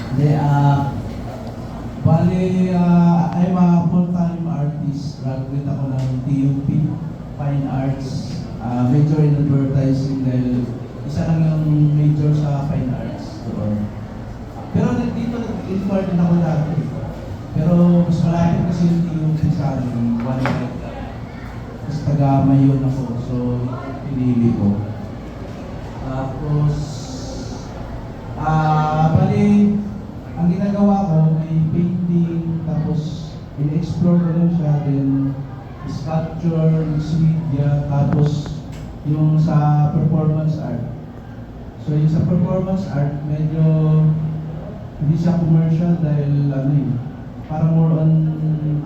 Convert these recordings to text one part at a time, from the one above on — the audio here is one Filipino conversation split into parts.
Hindi, bali, I'm a full-time artist. Graduate ako ng TUP, Fine Arts. Major in advertising dahil isa lang yung major sa Fine Arts doon. Pero dito nag-inquire din ako dati. Pero mas malapit kasi yung TUP sa amin, one night. Tapos taga-mayon ako, so pinili ko. Tapos, bali, ang ginagawa ko may painting, tapos in-explore ko lang siya, then sculpture, mixed media, tapos yung sa performance art. So yung sa performance art, medyo hindi siya commercial dahil ano eh, parang more on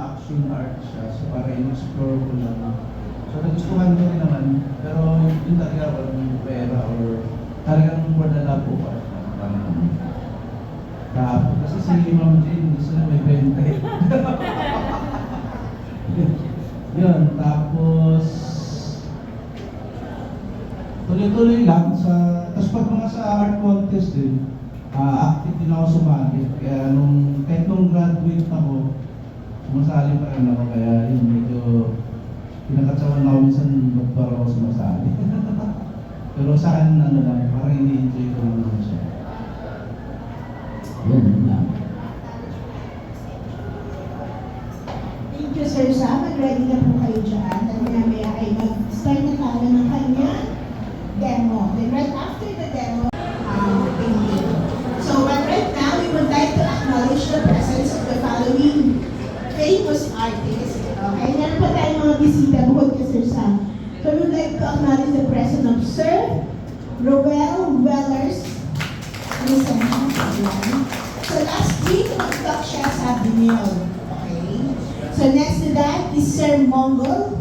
action art siya. So para in-explore ko lang. So nagustuhan ko rin naman, pero yun talaga walang pera or talagang for the love of art. Tapos kasi si Ma'am Jane gusto na may benta eh. Yun, tapos tuloy-tuloy lang sa, tapos pag mga sa art contest din, active din ako sumali. Kaya kahit nung graduate ako, sumasali pa rin ako, kaya yun, medyo pinakatsawan ako minsan magparo ako sumasali. Pero saan ano lang, parang ini-enjoy ko naman siya. Yun lang. Thank you, Sir Sam. Mag-ready na po kayo dyan. At maya ay mag-start na tayo ng kanyang demo. Then right after the demo, painting. So right now, we would like to acknowledge the presence of the following famous artists. Okay, meron pa tayong mga bisita bukod kay Sir Sam. So we would like to acknowledge the presence of Sir Roel Wellers. So last week, mag-talk siya sa Binil. Okay? So next to that is Sir Mongol.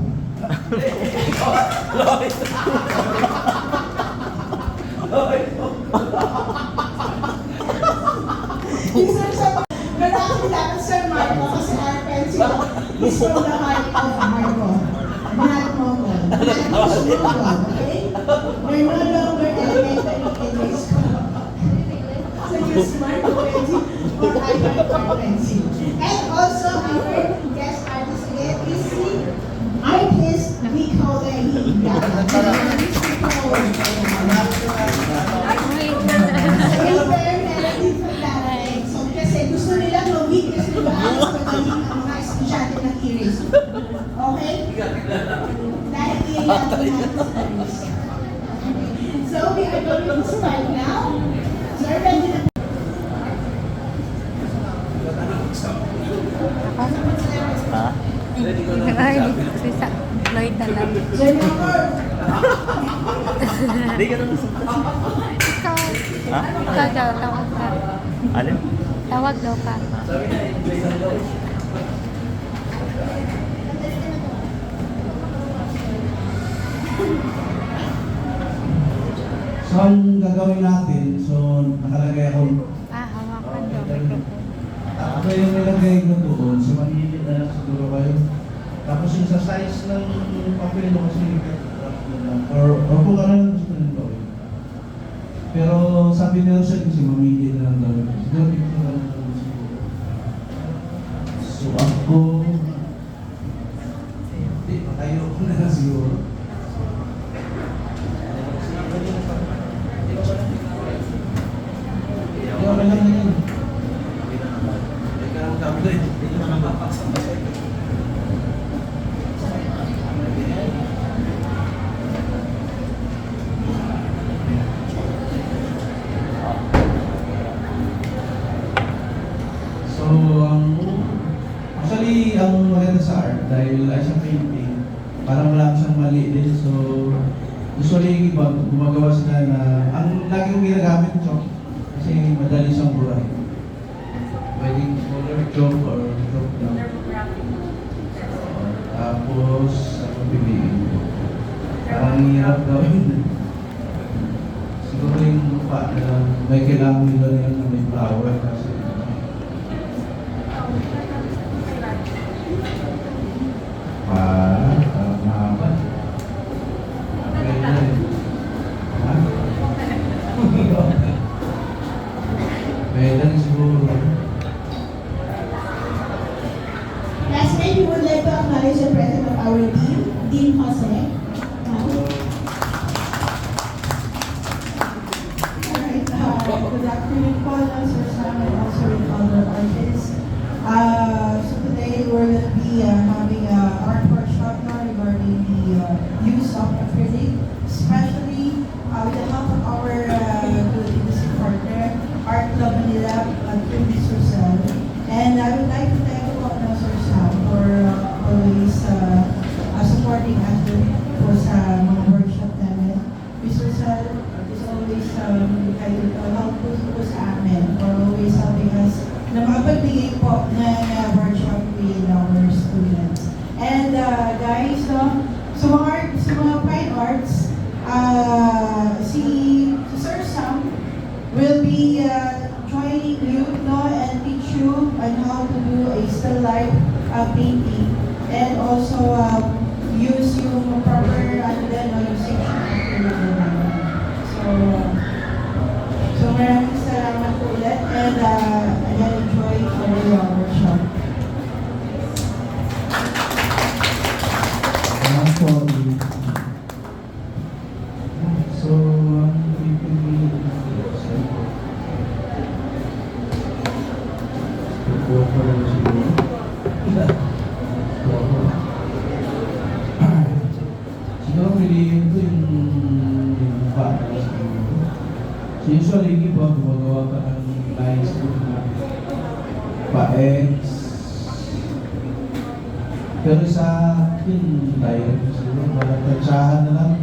Yung Sir Sam, lalaki dapat Sir Marco kasi our pencil is from the heart of Marco. Not Mongol. Not Mongol. Okay? We're no longer elementary in high school. So you're smart pencil or I like pencil. And also our guest artist again is the artist Nico Lehiga. So kasi gusto nilang mag-week kasi diba ang pagiging ang mga estudyante ng Iris. Okay? Dahil iyan natin sa Iris. So we are going to start now. Sir, ready na. Ay, sisa. Lloyd na lang. Sir, number. Hindi ka naman Ikaw. Ha? Ikaw daw, tawag ka. Alin? Tawag daw ka. So ang gagawin natin, so nakalagay ako, Hawakan daw. Microphone. ako yung nilagay ko doon, so manilip na lang siguro kayo. Tapos yung sa size ng papel mo kasi or kung ano lang gusto nyo gawin. Pero sabi nila siya kasi mamili na lang daw. Siguro dito na lang daw siguro. So ako, hindi, matayo ko na lang siguro. Hindi, okay lang na yan. Teka lang kami doon. Hindi naman mapapaksa pa sa'yo. So, actually, ang maganda sa art, dahil ay sa painting, parang wala siyang mali din. So, usually yung iba, gumagawa sila na, ang lagi kong ginagamit chalk, kasi madali siyang buray. Pwedeng color chalk or chalk lang. Tapos, ano piliin ko? Parang hirap gawin. Siguro yung lupa na may kailangan nila na may flower kasi mahaba. Okay na rin. Ha? Pwede na rin siguro. Lastly, we would like to acknowledge the president of our team, Dean Jose. Alright, good afternoon po, Sir Sam, and also with other artists. So today we're going to be having an art workshop now regarding the use of acrylic, especially with the help of our good industry partner, Art Club Manila, through this Rizal. And I would like to thank you po, Sir Sam, for always supporting us po sa mga workshop namin. Mr. Rizal is always helpful po sa amin, for always helping us na makapagbigay po ng workshop with our students. And guys, no, sa mga fine arts, si Sir Sam will be joining you, no, and teach you on how to do a still life painting, and also use yung proper yung section. So maraming salamat po ulit, and again, enjoy our workshop. Salamat po. So, ang pipili siguro. Siguro piliin ko yung mukha. So usually, di ba, gumagawa ka ng lines ko na pa-X. Pero sa akin, tayo siguro, malatatsahan na lang.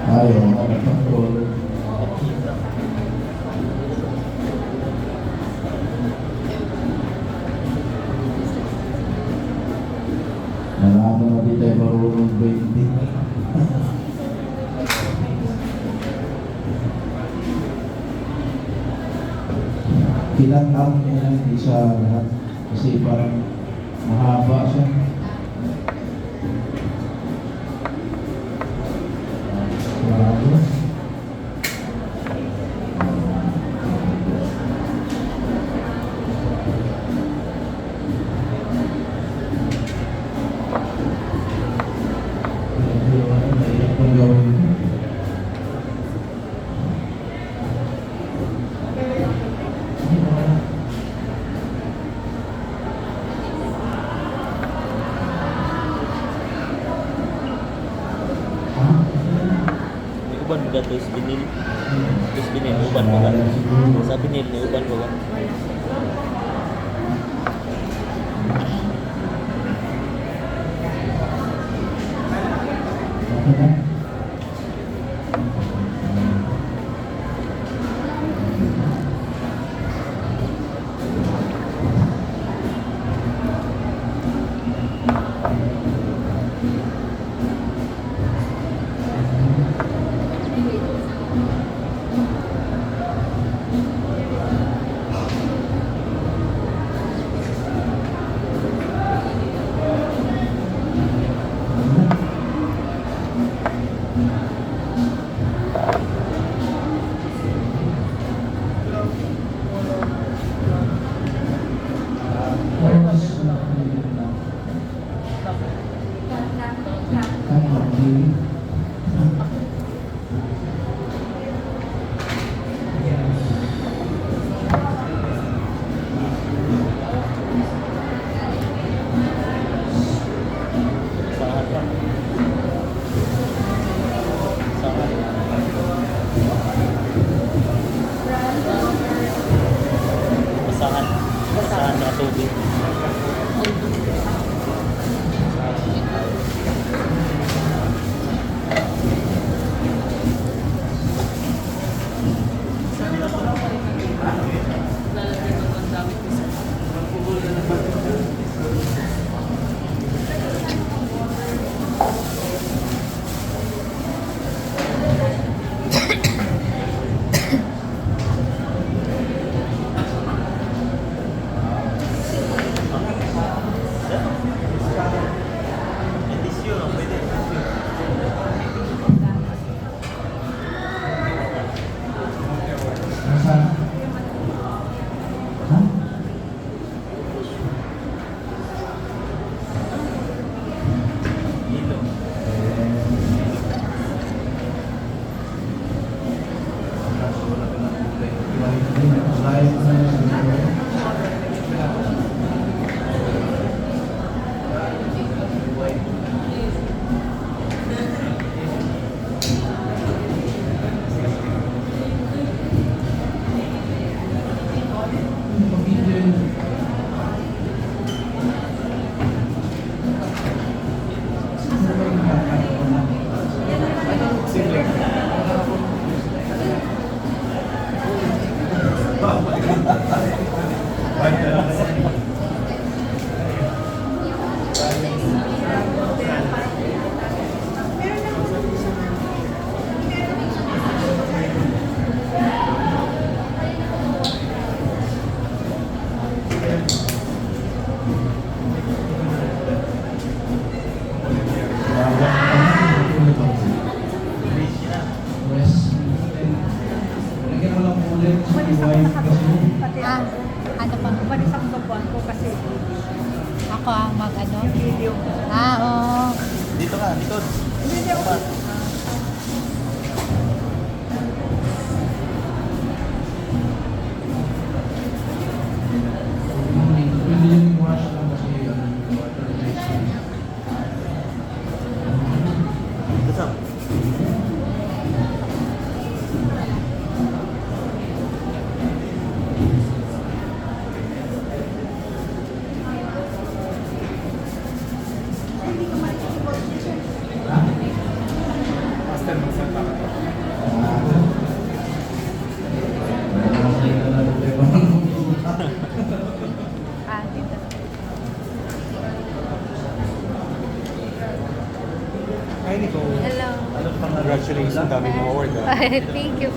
Ayaw, makapag-control. Nalaman na di tayo marunong 20. Kinatang niya lang di siya lahat. Kasi parang mahaba siya. Wow. Uban ba ito is binil? Is binil, uban ba ba? Sa binil ni uban ba ba? Basahan na tubig. Ah, oo. Dito ka, likod. Hindi, okay. Pwede yung wash lang kasi water resistant. Kasam. Hindi ko makikipag sir. Ha? Ah, dito. Hi, Nicole. Hello. Congratulations, ang dami mong award. Thank you.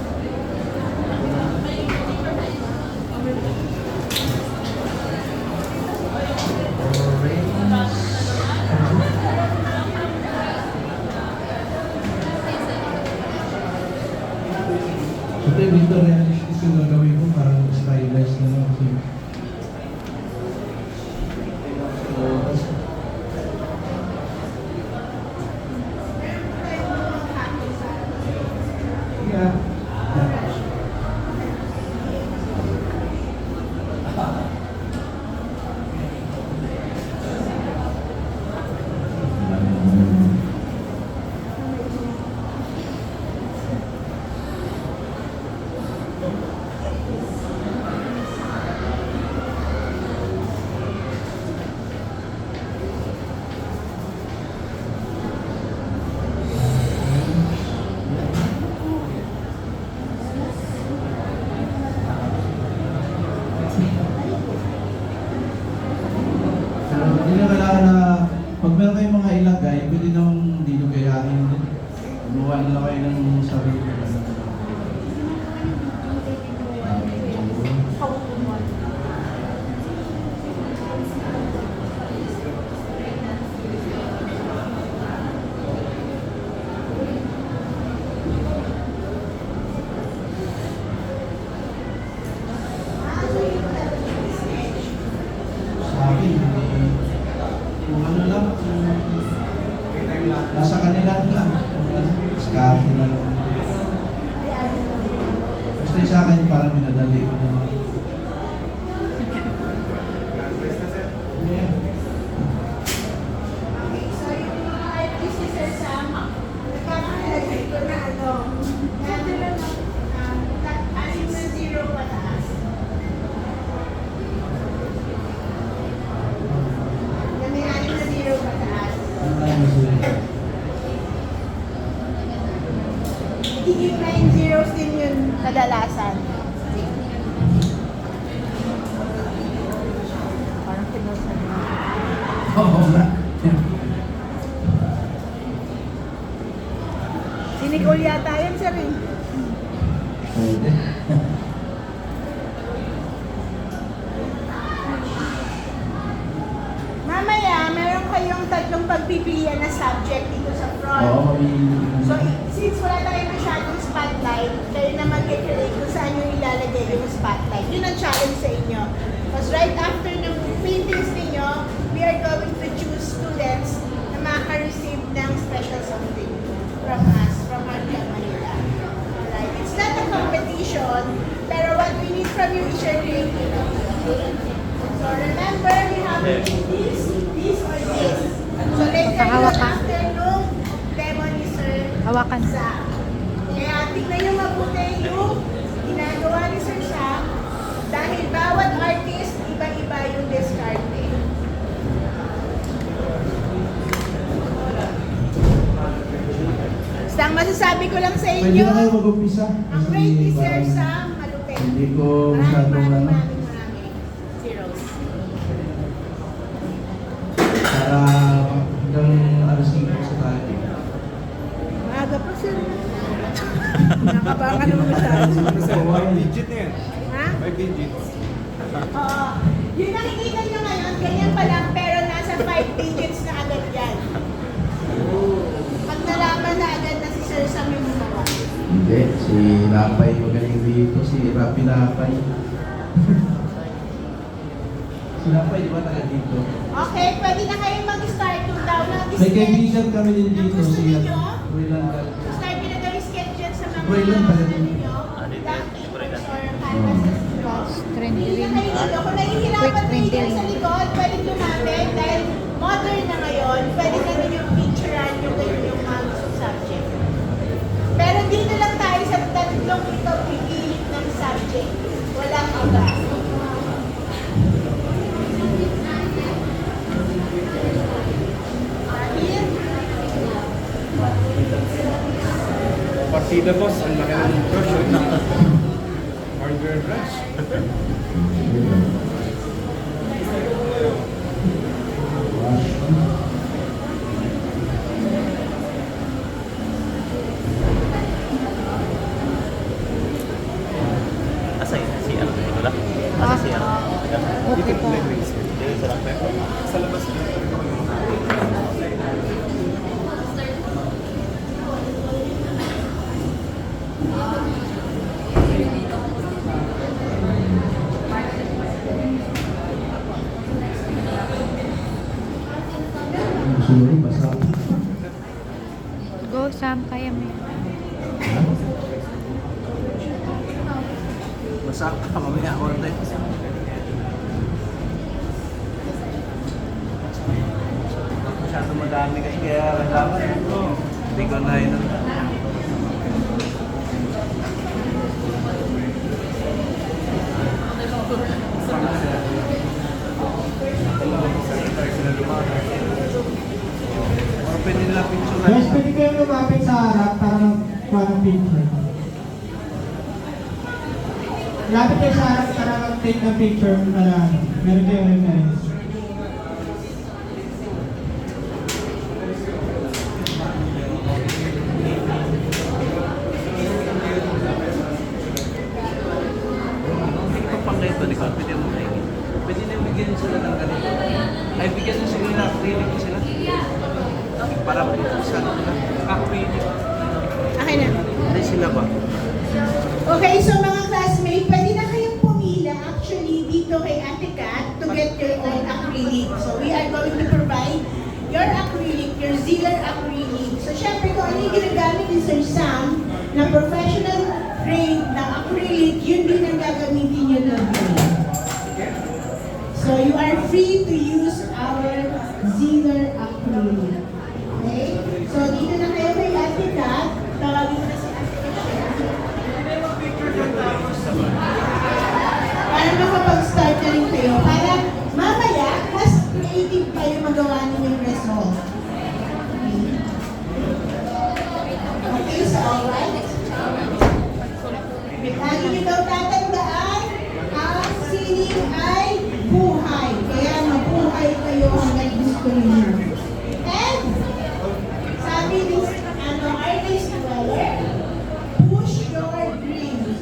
Ito dito realistic yung gagawin ko, parang stylized na lang kasi. So, yeah. Pero hindi na kailangan na, pag meron kayong mga ilagay, pwede namang hindi nyo gayahin din. Gumawa na lang kayo ng sarili. Sa akin, hindi, kung ano lang, kung nasa kanila lang, skarte na lang. Basta yung sa akin, parang minadali ko na. Yeah. Okay, so yung mga artist ni Sir Sam, nagkakahalagay ko na ano, anim na zero pataas. Na may anim na zero pataas. Higit 9 zeros din yun kadalasan. Parang pinusan mo. Oo nga. Si Nicole yata yan, sir eh. Pwede. Mamaya, meron kayong tatlong pagpipilian na subject dito sa front. Oo, may... So, since wala tayong masyadong spotlight, kayo na mag-create kung saan nyo ilalagay yung spotlight. Yun ang challenge sa inyo. Because right after ng paintings ninyo, we are going to choose students na makaka-receive ng special something from us, from our Club Manila. Alright? It's not a competition, pero what we need from you is your creativity. So remember, we have this, or this. So later Pahawakan. after nung demo ni Sir Hawakan. Sam. Kaya tignan nyo mabuti yung ginagawa ni Sir Sam dahil bawat artist, iba-iba yung diskarte. Basta ang masasabi ko lang sa Pwede inyo, na kayo mag-umpisa. ang grade ni Sir Sam, malupit. Hindi ko masyadong ano. Maraming zeros. Para hanggang alas 5 sa tayo. Maaga pa sir. Nakabangan naman masyado. 5 digit na yan. Ha? 5 digits. Oo. Yung nakikita nyo ngayon, ganyan pa lang, pero nasa 5 digits na agad yan. Pag nalaman na agad na si Sir Sam yung gumawa. Hindi, si Lapay magaling dito, si Rapi Lapay. Si Lapay, di ba taga dito? Okay, pwede na kayo mag-start kung daw May kaibigan kami din dito, Ang gusto si ninyo? Roylan. Start nyo na gawin sketch dyan sa mga Roylan pala. ano ninyo, Dito, ducking Roylan. or canvases. Trending. Hindi na kayo dito. Kung nahihirapan kayo dyan sa likod, pwedeng lumapit dahil modern na ngayon, pwede na rin yung picturean yung ganyan yung mga gustong subject. Pero dito lang tayo sa tatlong ito pipilit ng subject. Walang iba. Dahil, Partida boss, ang laki ng brush. Hardware brush. Asa yun? Si ano? Wala? Asa si ano? Okay po. Dito sa lang. Sa labas. Gusto mo rin, basta. Go, Sam. Kaya mo yan. Basta ka, mamaya order. Masyado madami kasi kaya kailangan ito. Hindi ko na yun. Pwede nila picture. Guys, pwede kayo lumapit sa harap para magkuha ng picture. Lapit kayo sa harap para mag-take ng picture para meron kayong reference. Kapag ganito, di ba? Pwede mo maingin. Pwede na bigyan sila ng ganito. Ay, bigyan na sila ng acrylic sila. Para sa ano nila. Acrylic. okay na. Hindi sila ba? Okay, so mga classmates, pwede na kayong pumila actually dito kay Ate Kat to get your own acrylic. So we are going to provide your acrylic, your Ziller acrylic. So syempre kung ano yung ginagamit ni Sir Sam na professional grade na acrylic, yun din ang gagamitin nyo doon. So you are free to use our Ziller acrylic. Okay? So dito na kayo kay Ate Kat. Tawagin na si Ate Kat. Para makapag-start na rin kayo. Para mamaya, mas creative kayo magawa ninyong result. Okay, so alright. Lagi nyo daw tatandaan, ang sining ay buhay. Kaya mabuhay kayo hanggang gusto niyo. And, sabi ni Ernest Weller, push your dreams.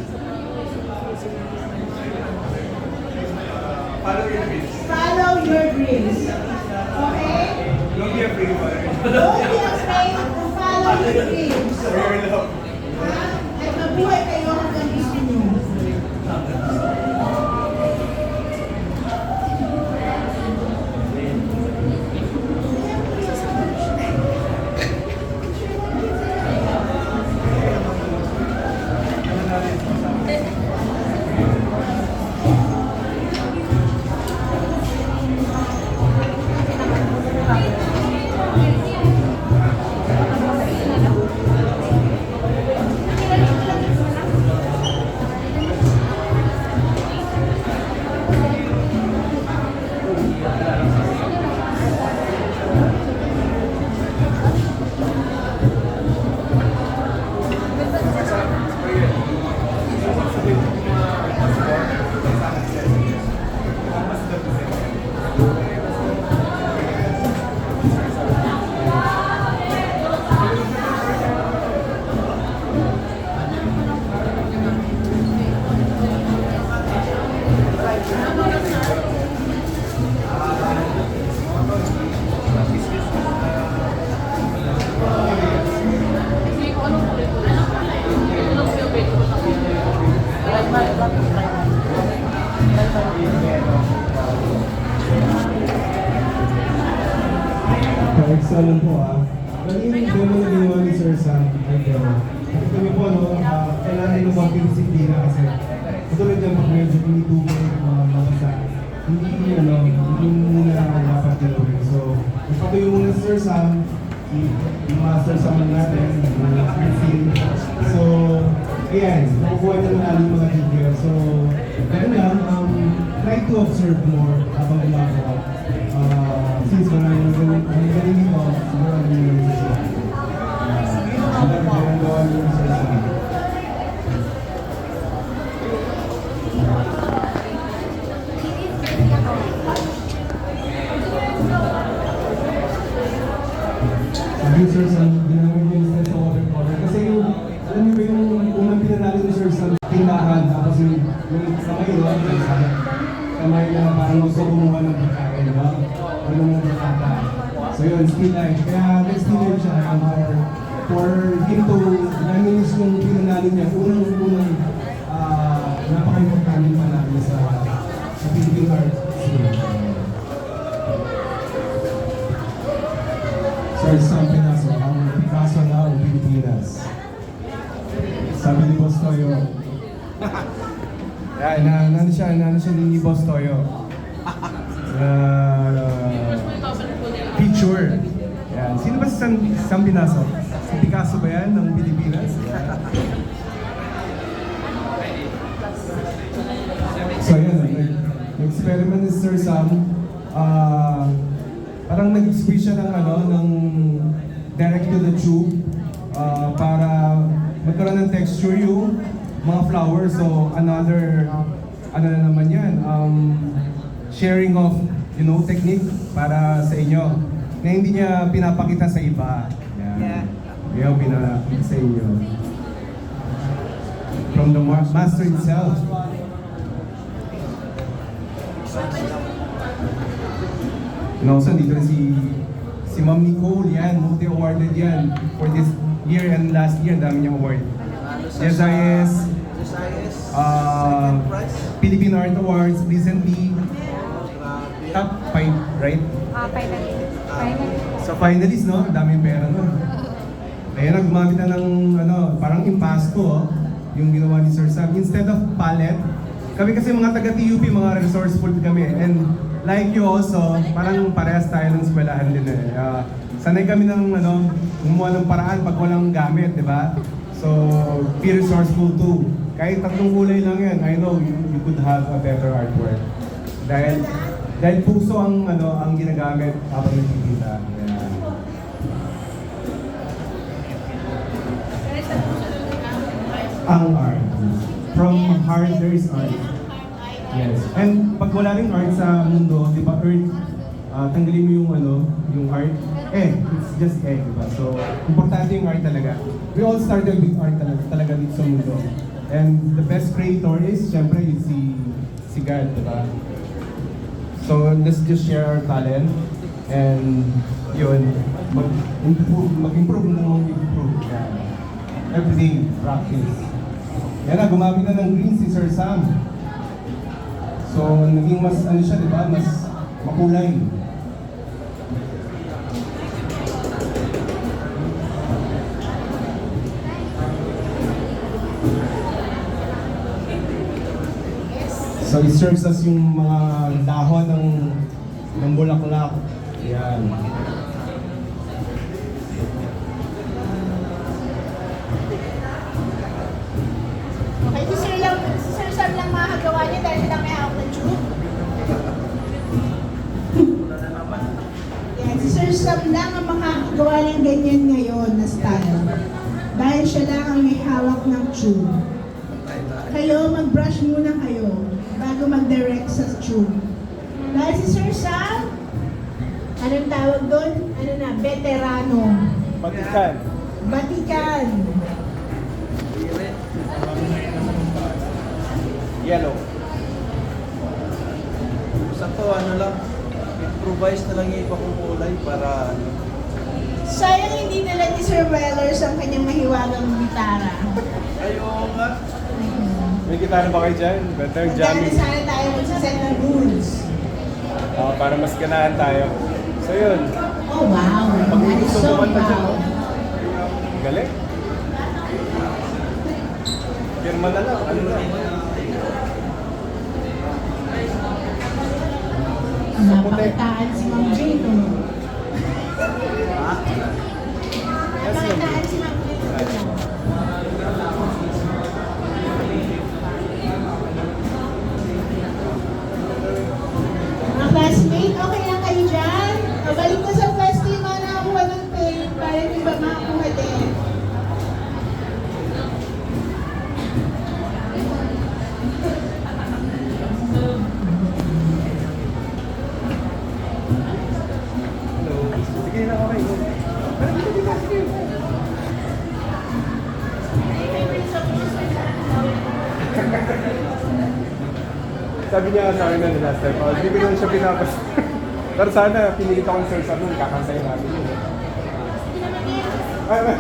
Follow your dreams. Follow your dreams. Okay? Don't be afraid about it. Don't be afraid to follow your dreams. Wear love. Ha? At mabuhay kayo hanggang gusto niyo. naman po Bali yung demo na ginawa ni Sir Sam, ay demo. Kasi kami po kailangan ng konting disiplina kasi katulad yan pag medyo tinitubig, mabasa. Hindi muna dapat gawin. So, ipatuyo muna si Sir Sam, yung master Sam natin, So, ayan, nakukuha niya ng aling mga details. So, ganun lang, try to observe more habang gumagawa. Since maraming galing dito, siguro ang galing nyo siya. Ang gawa nyo sa isa. Sabi Sir Sam, ginamit niyo yung sa watercolor. Kasi yung, alam niyo ba yung unang pinanalo ni Sir Sam, tindahan, tapos yung kamay yun, kamay na parang gusto kumuha ng pagkain, di ba? Ano ng bata. So yun, still life. Kaya let's still life siya for him to reminisce yung pinanalo niya. Unang napaka-importante manalo sa Philippine Art Scene. Sir Sam Pinaso, ang Picasso ng Pilipinas. Sabi ni Boss Toyo. Yan, nano siya ni Boss Toyo. Picture. Yan. Sino ba si Sam Pinaso? Si Picasso ba yan ng Pilipinas? So yan, nag-experiment ni Sir Sam. Parang nag-squeeze siya ng direct to the tube para magkaroon ng texture yung mga flowers. So another, ano na naman yan, sharing of, technique para sa inyo na hindi niya pinapakita sa iba. Yan. Kaya pinapakita sa inyo. From the master itself. And also, dito rin si Ma'am Nicole, yan, multi-awarded yan for this year and last year, dami niyang award. SIS, Philippine Art Awards, recently, top 5, right? Finalist. Sa finalist, no? Daming pera nun. Kaya gumamit na ng, parang impasto, yung ginawa ni Sir Sam. Instead of palette, kami kasi mga taga-TUP, mga resourceful kami. And like you also, parang parehas tayo ng eskwelahan din eh. Sanay kami ng gumawa ng paraan pag walang gamit, di ba? So, be resourceful too. Kahit tatlong kulay lang yan, I know you could have a better artwork. Dahil puso ang ginagamit habang nagkikita. Yeah. Ang art. From heart, there is art. Yes. And pag wala ring art sa mundo, di ba, Earth, tanggalin mo yung art. It's just di ba? So, importante yung art talaga. We all started with art talaga dito sa mundo. And the best creator is, syempre, si God, di ba? So, let's just share our talent. And, yun, mag-improve na mag-improve. Yeah. Everyday practice. Yan na, gumamit na ng green si Sir Sam. So, naging mas, siya, di ba? Mas makulay. So, it serves as yung mga dahon ng bulaklak. Yan. Okay, si Sir Sam lang makakagawa niya dahil siya lang may hawak ng tube. Yan, si Sir Sam lang ang makakagawa ng ganyan ngayon na style. Dahil siya lang ang may hawak ng tube. Kayo, mag-brush muna kayo bago mag-direct sa tube. Dahil si Sir Sam, anong tawag doon? Veterano. Batikan. Yellow. Sakto, lang, improvise na lang yung iba kong kulay para Sayang hindi nila ni Sir Wellers ang kanyang mahiwagang gitara. ayaw nga. May gitara ba kayo dyan? Better Magdala sana tayo magsaset ng rules. Para mas ganahan tayo. So yun. O Oh, wow. Pag That is gusto so kumanta dyan, wow. no? Galing. Pirma na lang, ano na. Napakitaan si Ma'am Jane. Oh. Napakitaan si Ma'am Jane. Mga classmate, okay lang kayo dyan? O, balik na sa pwesto yung mga nakakuha ng pen para yung iba makakuha din. Hello. Sige na, okay. Sabi niya sa akin na last time, hindi ko lang siya pinapas. Pero sana, pinili ko ng Sir Sam nung kakantayin natin yun. Ay, ay.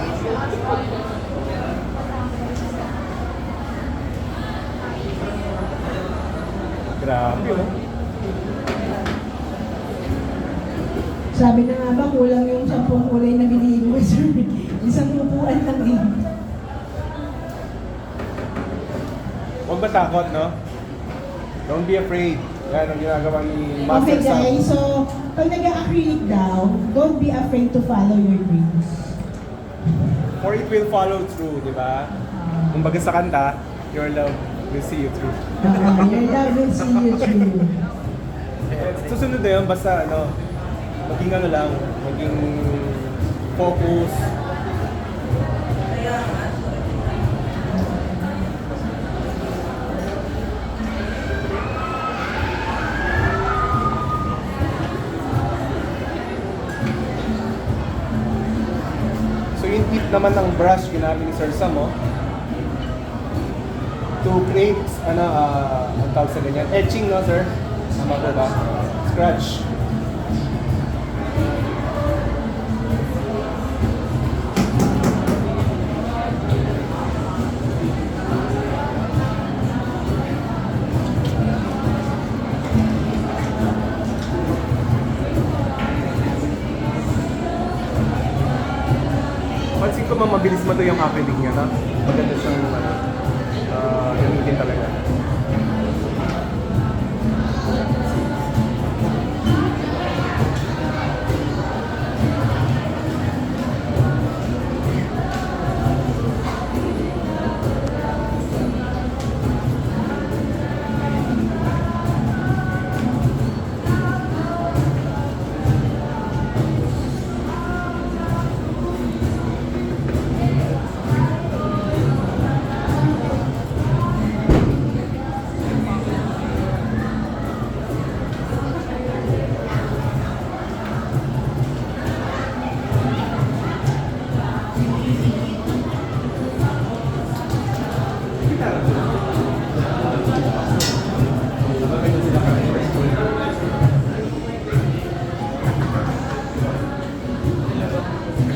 Grabe, oh. Sabi na nga ba, kulang yung 10 kulay na binigay mo, sir. Isang upuan lang eh. Huwag matakot, no? Don't be afraid. Yan ang ginagawa ni Okay Master Sam. guys, so pag nag-acrylic daw, don't be afraid to follow your dreams. Or it will follow through, di ba? Kumbaga sa kanta, your love will see you through. Your love will see you through. Susunod na yun, basta ano, maging ano lang, maging focus. So yung tip naman ng brush ginamit ni Sir Sam, oh, to create, ano, ang tawag sa ganyan, etching, no, sir? Tama po ba? Scratch. Pansin ko mabilis mo to yung acrylic niya, no? Maganda siyang, gamitin talaga.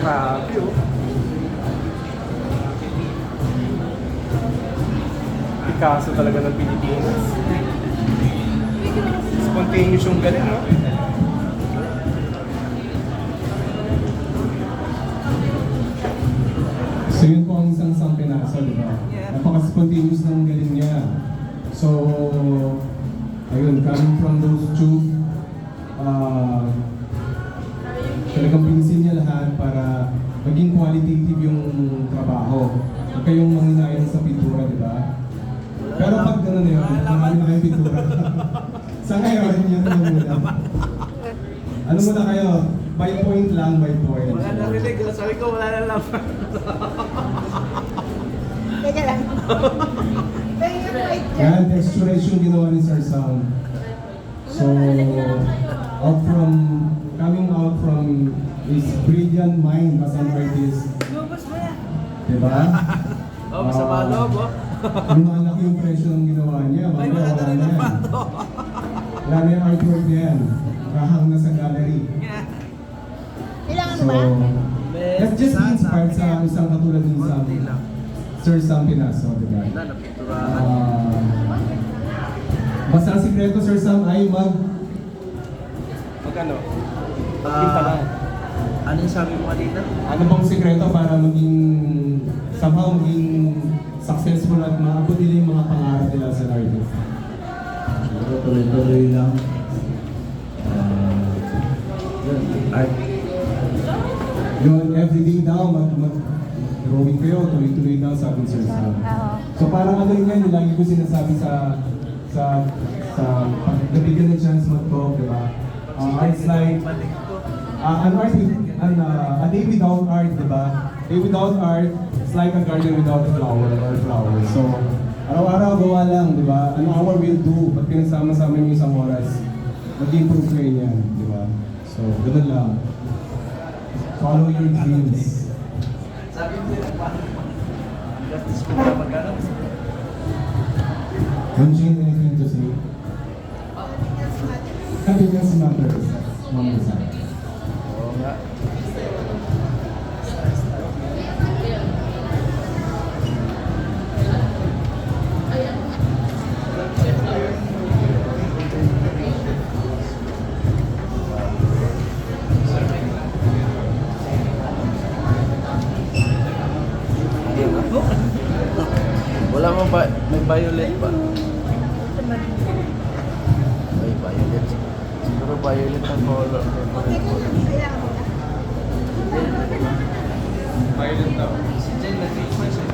Grabe, oh. Picasso talaga ng Pilipinas. Spontaneous yung galing, no? So yun po ang isang Pinaso, di ba? Napaka-spontaneous ng galing niya. So, ayun, coming from those two, talagang pinisin niya lahat para maging qualitative yung trabaho. Huwag kayong manghinayang sa pintura, di ba? Pero pag gano'n na yun, marami na kayong pintura. Sa ngayon, yun na muna. Ano muna kayo? By point lang, by point. Wala na rinig. Sabi ko, wala na lang. Teka lang. Thank you, Mike. Yan, texturation ginawa ni Sir Sam. So, coming out from his brilliant mind as an artist. Diba? Oh, masama loob, oh. Lumalaki yung presyo ng ginawa niya. Ay, Mamaya wala na wala rin na ang yan. bato. Wala na yung artwork niya yan. Rahang na sa gallery. Kailangan So, ba? let's just be inspired sa isang katulad ni Sam. Konti lang. Sir Sam Pinaso, diba? Wala na, pinturahan. Basta ang sikreto, Sir Sam, ay Mag ano? Ah, Pinta lang. Ano yung sabi mo kanina? Ano bang sikreto para maging somehow maging successful at maabot nila yung mga pangarap nila sa artist? Siguro tuloy-tuloy lang. Yun, art. Yun, everyday daw, mag-drawing kayo, tuloy-tuloy daw, sabi ni Sir Sam. Oo. So parang ano yun yan, lagi ko sinasabi sa pag nabigyan ng chance mag-talk, di ba? Art's like, an art with, a day without art, di ba? Day without art, it's like a garden without a flower or flowers. So, araw-araw gawa lang, di ba? An hour will do, pag pinagsama-sama niyo isang oras, mag-improve kayo niyan, di ba? So, ganun lang. Follow your dreams. Sabi mo yun, justice ko na magkano? Don't you have anything to say? Happiness matters. Mama said. Oo nga. Wala mo ba? May violet ba? May violet. Siguro violet ang color. Violet daw. Si Jen nag-request eh.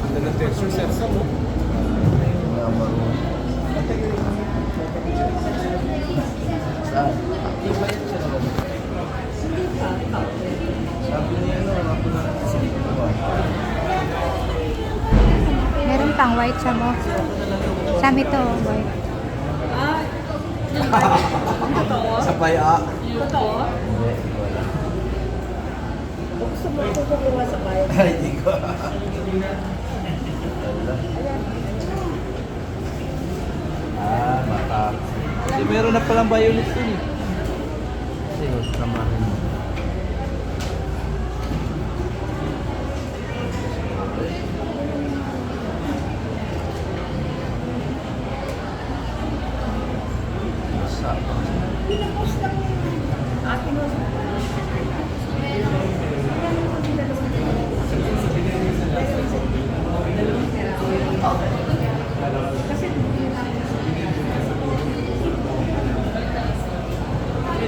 Ang nag-texture set sa mo. Wala marunong. Saan? Di ba yun siya naman? Sabi niya ako na kasi ko ba? Meron pang white sa mo. Sa amin to, white. Sabay ah. Totoo? Hindi, wala. Gusto mo ito kukuha sa bayan? Ay, di ko. Wala. Mata. Kasi meron na palang violet dun eh. Kasi samahin mo.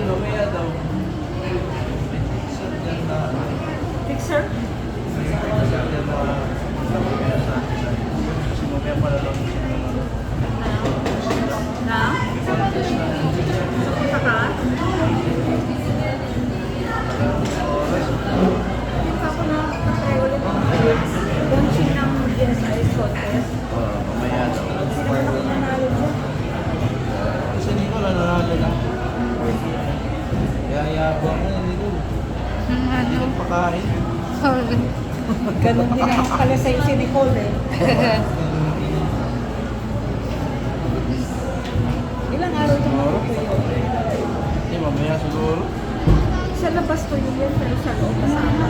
Mamaya daw. Fixer? Mamaya pala lang. Na? Sa ka? Ako na patry ulit ang launching ng DSI contest. Mamaya daw. Sino ba nanalo dyan? Kasi hindi ko nanalo lang. Yayabang na nito. Hindi Ano? nagpakain. Ganun din naman pala sa'yo si Nicole eh. Ilang araw ito matutuyo? Hindi, mamaya siguro. Sa labas ko yun yan, pero sa loob kasama.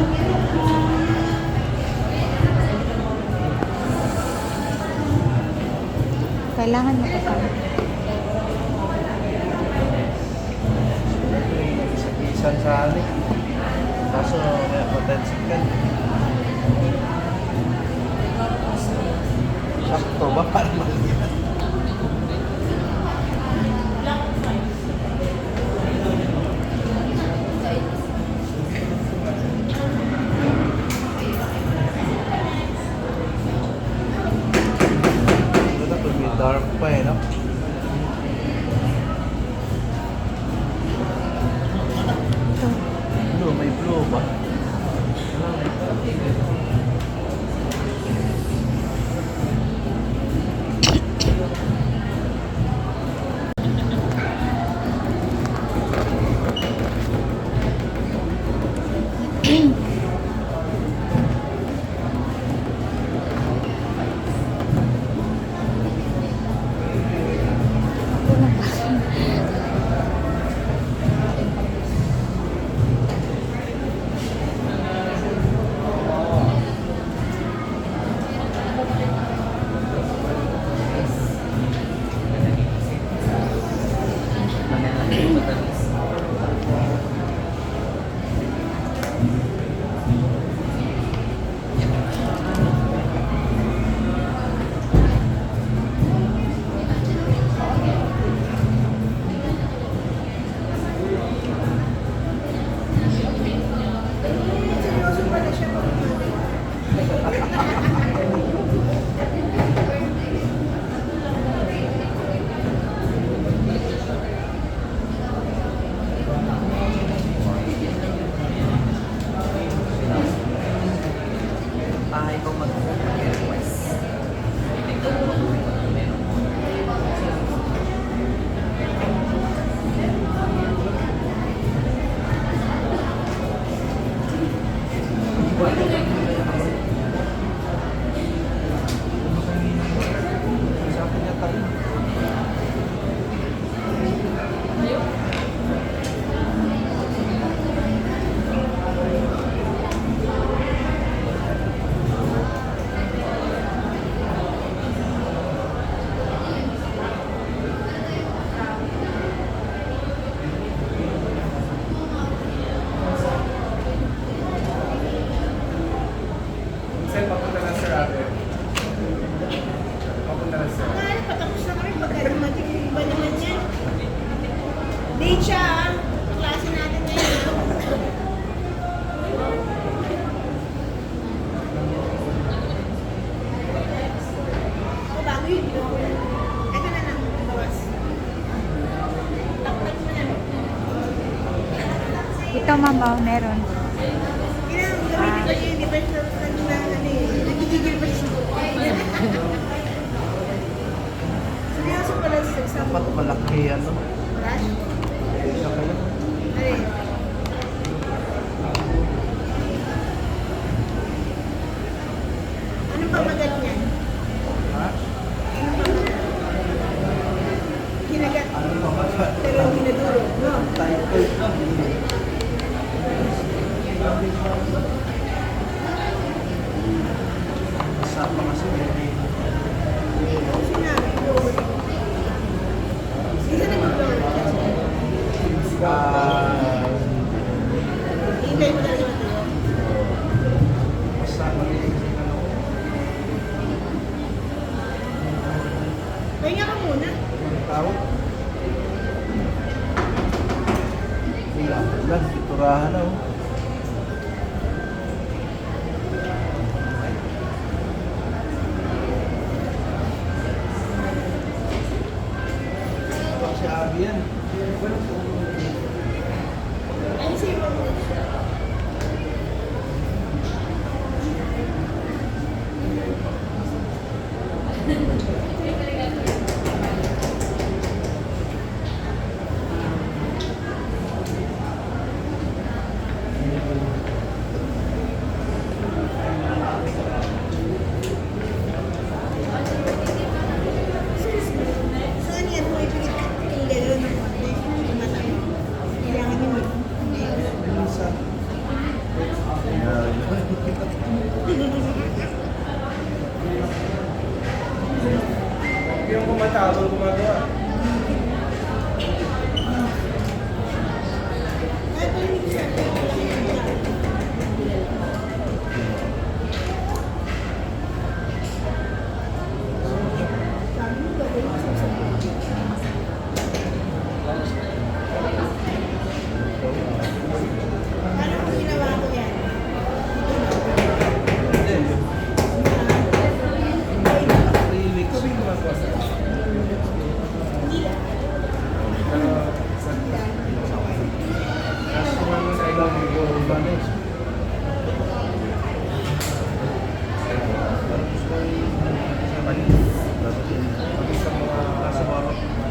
Kailangan mo ito pala. Isa-isan sa akin. Kaso may potensyal ka. Sakto ba? Para maliit. Dark pa eh, no? Blue, may blue ba? Ay, kung mag-request. Sir, papunta na sir ate. Papunta na sir. Ano, patapos na kami pagka dumating yung iba naman yan. Late siya ah. Klase natin ngayon ah. O bago yun, ito na lang, bawas. Takpan mo na. Ito mama, meron. Gamitin ko yun, di ba siya nagigigil pa siya. Seryoso pala sa exam. Dapat malaki ano. Rush? Isa kayo. Alin? Anong pamagat niyan? Ha? Anong pamagat? Kinagat. Pero hindi naduro, no? Title lang. Kasama kasi Sinabi ko. Isa nag-upload. Hintay mo talaga matulog. kasama Pahinga ka muna. tao. Wala, piturahan na oh. Si Abby yan. Ay, sa'yo mo muna siya. Saan yan mo ipigit yung gano'n ng konti? Yung mata mo? Kailangan yun eh. Yung kumatawag gumagawa. Kahit pa hindi ko sabi. Sabi mo, gagawin ko sa sabi. Paano kung ginawa ko yan? Hindi lang.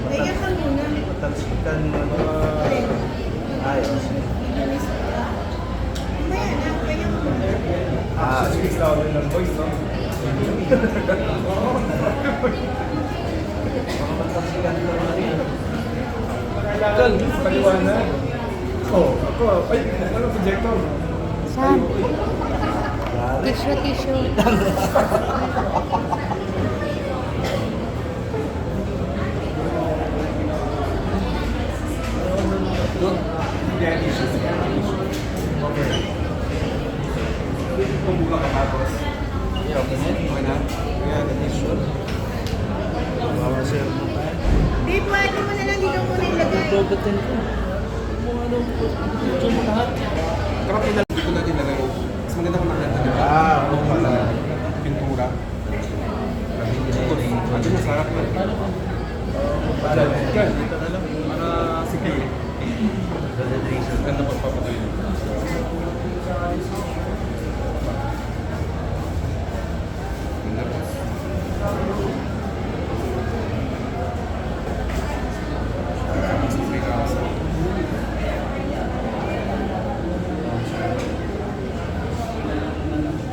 Kaya ka muna. Alin? Ayos. Inulis ko ka? Mamaya na, kaya ka muna. Speaks louder ng voice, no? Kailangan paliwanag. Oh, ako. Ay, ano projector? Saan? Tissue, tissue. Yeah, issues. Okay. Kung buka ka tapos. Yeah, okay na. Okay na? Yeah, the issue. Bawa sir mo pa. Di, pwede mo na lang dito muna ilagay. Product ko. Kung ano, picture mo lahat. Kapag pinalito natin lagay, mas maganda kung nakita nila. Oo pala. Kel, dito na lang. Para secure. Ganda pagpapatuloy.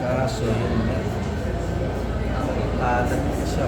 Kaso yun. Kalat siya.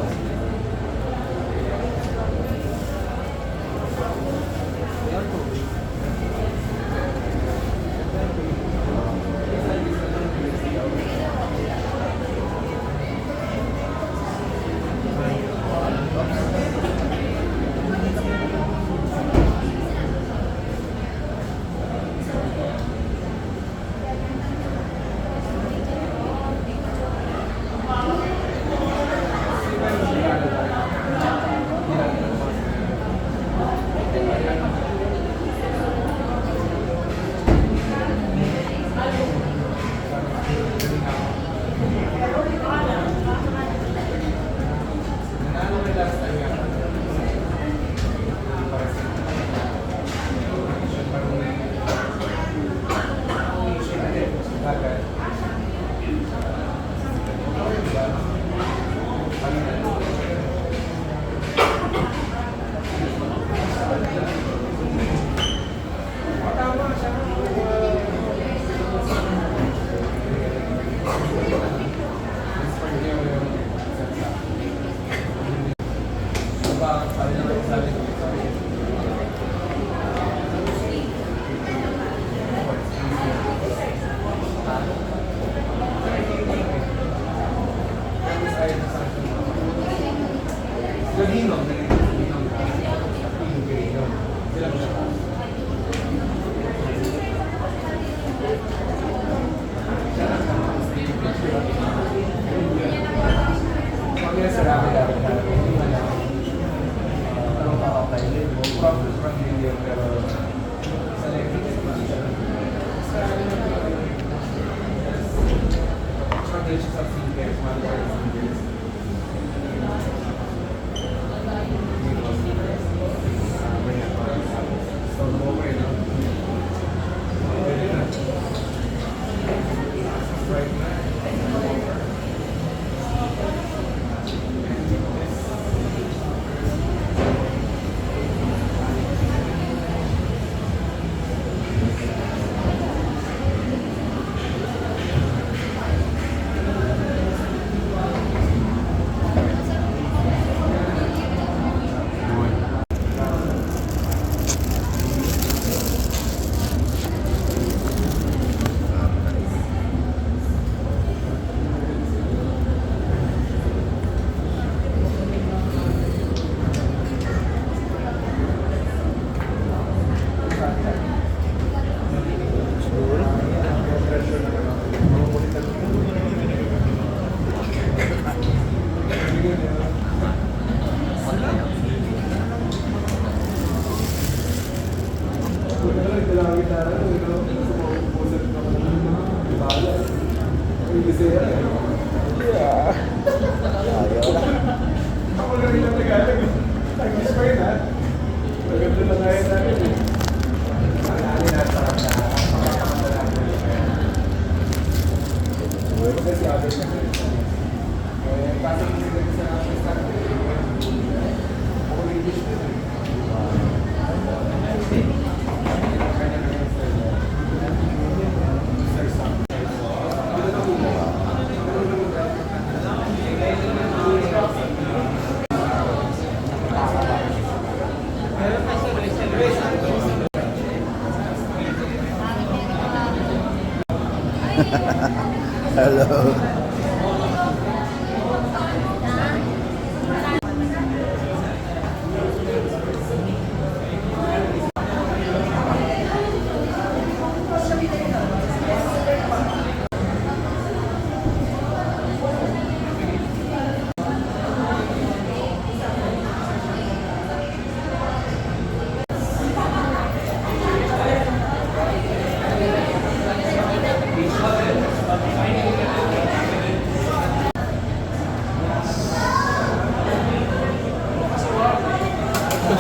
Hello.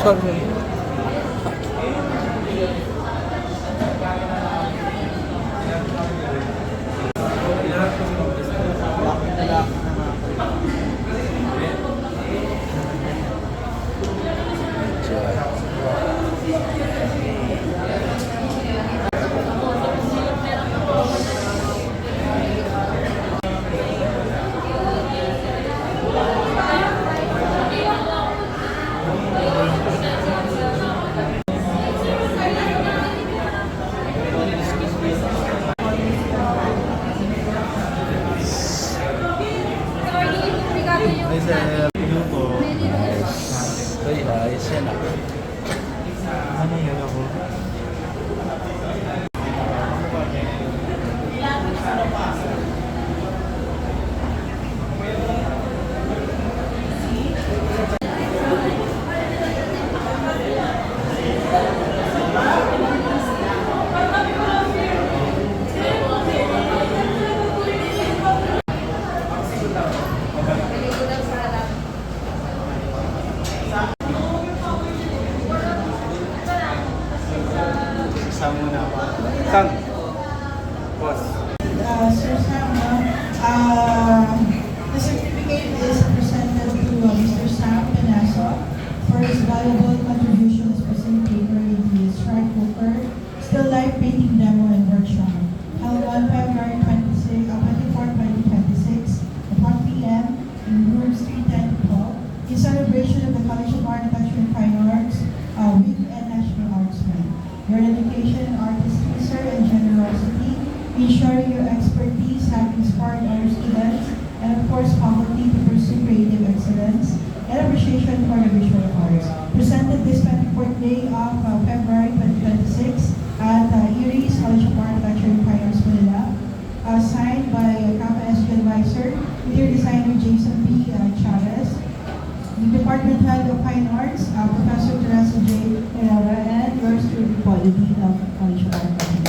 Sorry. Ay, sir. Yun po. Ay, ayos yan ah. Ano yun ako? Isang muna ako. Isang. Boss. Sir Sam, the certificate is presented to Mr. Sam Penaso for his valuable contribution as facilitator in the Strike Cooker Still Life Painting Demo and Workshop held on February 24, 2026 at 1 p.m. in rooms 310 to 12 in celebration of the College of Architecture and Fine Arts Week and National Arts Month. Your dedication, artistry, sir, and generosity, ensuring your expertise have inspired our students, and of course, faculty to pursue creative excellence and appreciation for the visual arts. Presented this 24th day of February 2026 at Erie's College of Architecture and Fine Arts, Manila, signed by Kappa SG Advisor, interior designer Jason P. Chavez, the Department Head of Fine Arts, Professor Teresa J. Herrera, and yours truly, Paul, the Dean of College of Architecture.